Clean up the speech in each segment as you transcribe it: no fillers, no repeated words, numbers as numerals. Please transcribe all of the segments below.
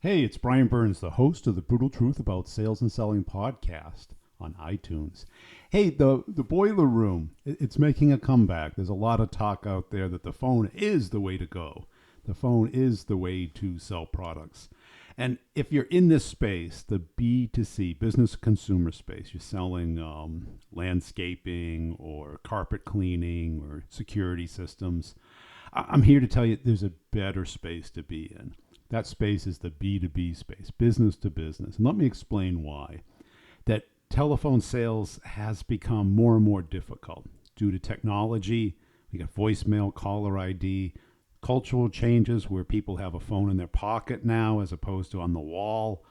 Hey, it's Brian Burns, the host of the Brutal Truth About Sales and Selling podcast on iTunes. Hey, the boiler room, it's making a comeback. There's a lot of talk out there that the phone is the way to go. The phone is the way to sell products. And if you're in this space, the B2C, business consumer space, you're selling landscaping or carpet cleaning or security systems, I'm here to tell you there's a better space to be in. That space is the B2B space, business to business. And let me explain why. That telephone sales has become more and more difficult due to technology. We got voicemail, caller ID, cultural changes where people have a phone in their pocket now as opposed to on the wall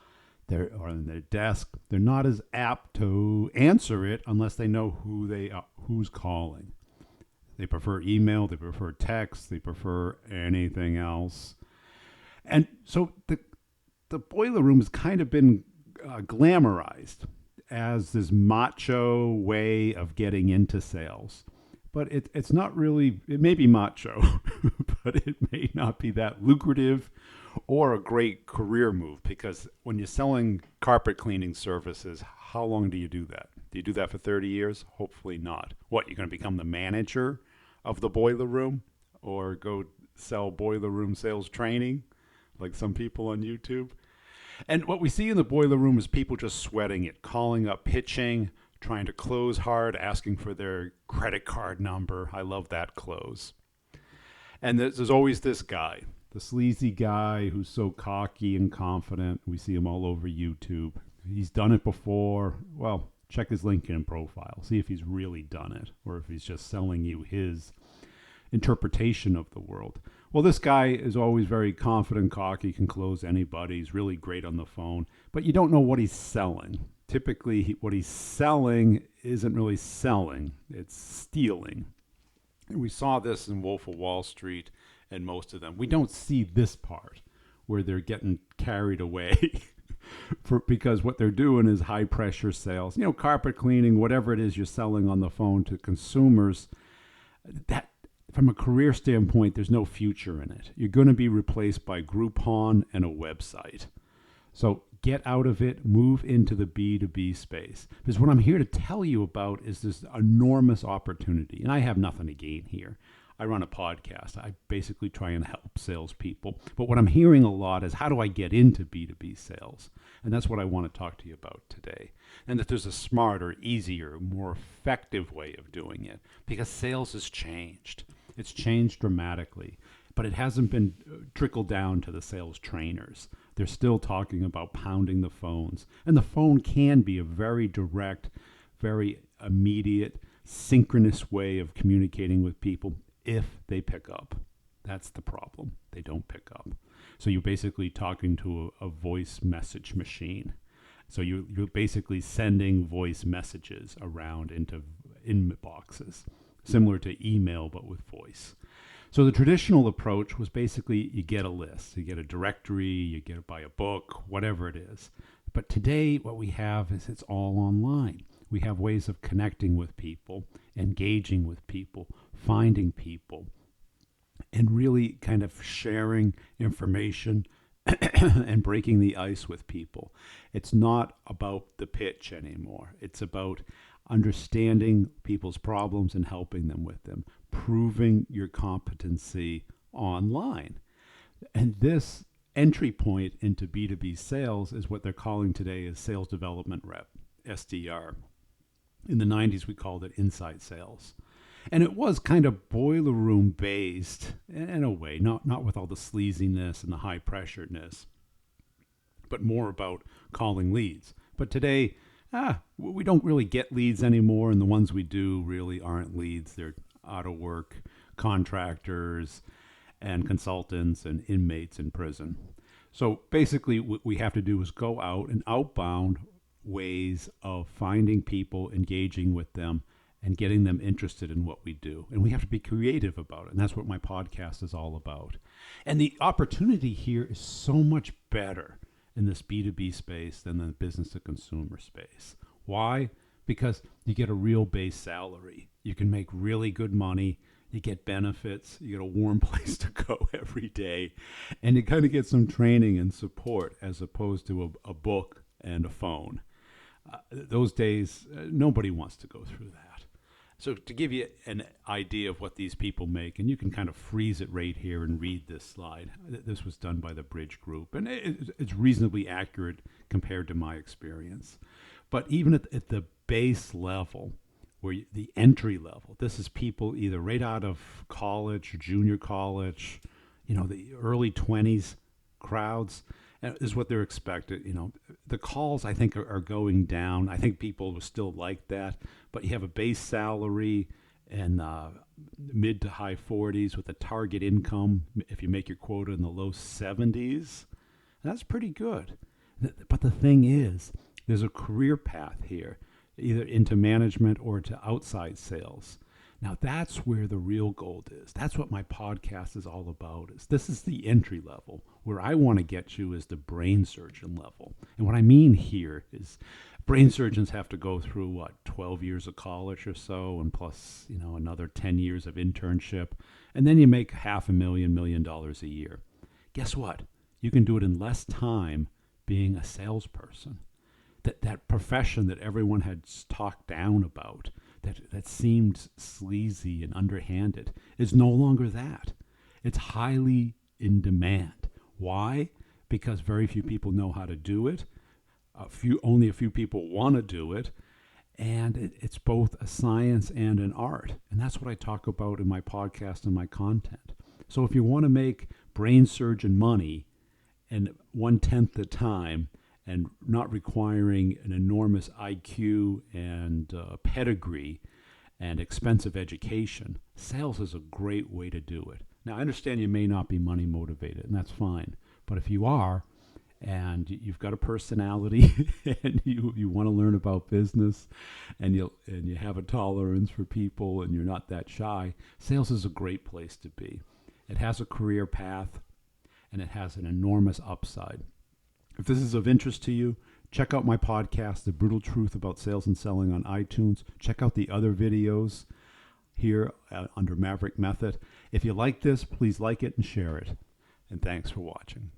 or on their desk. They're not as apt to answer it unless they know who's calling. They prefer email, they prefer text, they prefer anything else. And so the boiler room has kind of been glamorized as this macho way of getting into sales. But it's not really, it may be macho, but it may not be that lucrative or a great career move, because when you're selling carpet cleaning services, how long do you do that? Do you do that for 30 years? Hopefully not. What, you're going to become the manager of the boiler room or go sell boiler room sales training like some people on YouTube? And what we see in the boiler room is people just sweating it, calling up, pitching, trying to close hard, asking for their credit card number. I love that close. And there's always this guy, the sleazy guy who's so cocky and confident. We see him all over YouTube. He's done it before. Well, check his LinkedIn profile. See if he's really done it or if he's just selling you his interpretation of the world. Well, this guy is always very confident, cocky, can close anybody. He's really great on the phone, but you don't know what he's selling. Typically, what he's selling isn't really selling, it's stealing. And we saw this in Wolf of Wall Street and most of them. We don't see this part where they're getting carried away because what they're doing is high pressure sales. You know, carpet cleaning, whatever it is you're selling on the phone to consumers, that from a career standpoint, there's no future in it. You're going to be replaced by Groupon and a website. So get out of it, move into the B2B space. Because what I'm here to tell you about is this enormous opportunity. And I have nothing to gain here. I run a podcast. I basically try and help salespeople. But what I'm hearing a lot is, how do I get into B2B sales? And that's what I want to talk to you about today. And that there's a smarter, easier, more effective way of doing it. Because sales has changed. It's changed dramatically. But it hasn't been trickled down to the sales trainers. They're still talking about pounding the phones. And the phone can be a very direct, very immediate, synchronous way of communicating with people if they pick up. That's the problem. They don't pick up. So you're basically talking to a voice message machine. So you're basically sending voice messages around into inboxes, similar to email but with voice. So the traditional approach was basically you get a list, you get a directory, you get it by a book, whatever it is. But today what we have is it's all online. We have ways of connecting with people, engaging with people, finding people, and really kind of sharing information and breaking the ice with people. It's not about the pitch anymore. It's about understanding people's problems and helping them with them, proving your competency online. And this entry point into B2B sales is what they're calling today as sales development rep, SDR. In the 90s, we called it inside sales. And it was kind of boiler room based in a way, not with all the sleaziness and the high pressuredness, but more about calling leads. But today, we don't really get leads anymore, and the ones we do really aren't leads. They're out of work contractors and consultants and inmates in prison. So basically what we have to do is go out and outbound ways of finding people, engaging with them, and getting them interested in what we do. And we have to be creative about it. And that's what my podcast is all about. And the opportunity here is so much better in this B2B space than the business to consumer space. Why? Because you get a real base salary. You can make really good money. You get benefits, you get a warm place to go every day, and you kind of get some training and support as opposed to a book and a phone. Those days, nobody wants to go through that. So to give you an idea of what these people make, and you can kind of freeze it right here and read this slide. This was done by the Bridge Group, and it's reasonably accurate compared to my experience. But even at the base level, the entry level, this is people either right out of college or junior college, the early 20s crowds, is what they're expected. The calls, I think, are going down. I think people will still like that, but you have a base salary in mid to high 40s with a target income, if you make your quota, in the low 70s. That's pretty good. But the thing is, there's a career path here, either into management or to outside sales. Now that's where the real gold is. That's what my podcast is all about. This is the entry level. Where I want to get you is the brain surgeon level. And what I mean here is brain surgeons have to go through 12 years of college or so, and plus, another 10 years of internship. And then you make $500,000, $1 million a year. Guess what? You can do it in less time being a salesperson. That profession that everyone had talked down about, that seemed sleazy and underhanded, is no longer that. It's highly in demand. Why? Because very few people know how to do it. Only a few people want to do it. And it's both a science and an art. And that's what I talk about in my podcast and my content. So if you want to make brain surgeon money in 1/10 the time, and not requiring an enormous IQ and pedigree and expensive education, sales is a great way to do it. Now, I understand you may not be money motivated, and that's fine. But if you are, and you've got a personality, and you want to learn about business, and you have a tolerance for people, and you're not that shy, sales is a great place to be. It has a career path, and it has an enormous upside. If this is of interest to you, check out my podcast, The Brutal Truth About Sales and Selling, on iTunes. Check out the other videos here under Maverick Method. If you like this, please like it and share it. And thanks for watching.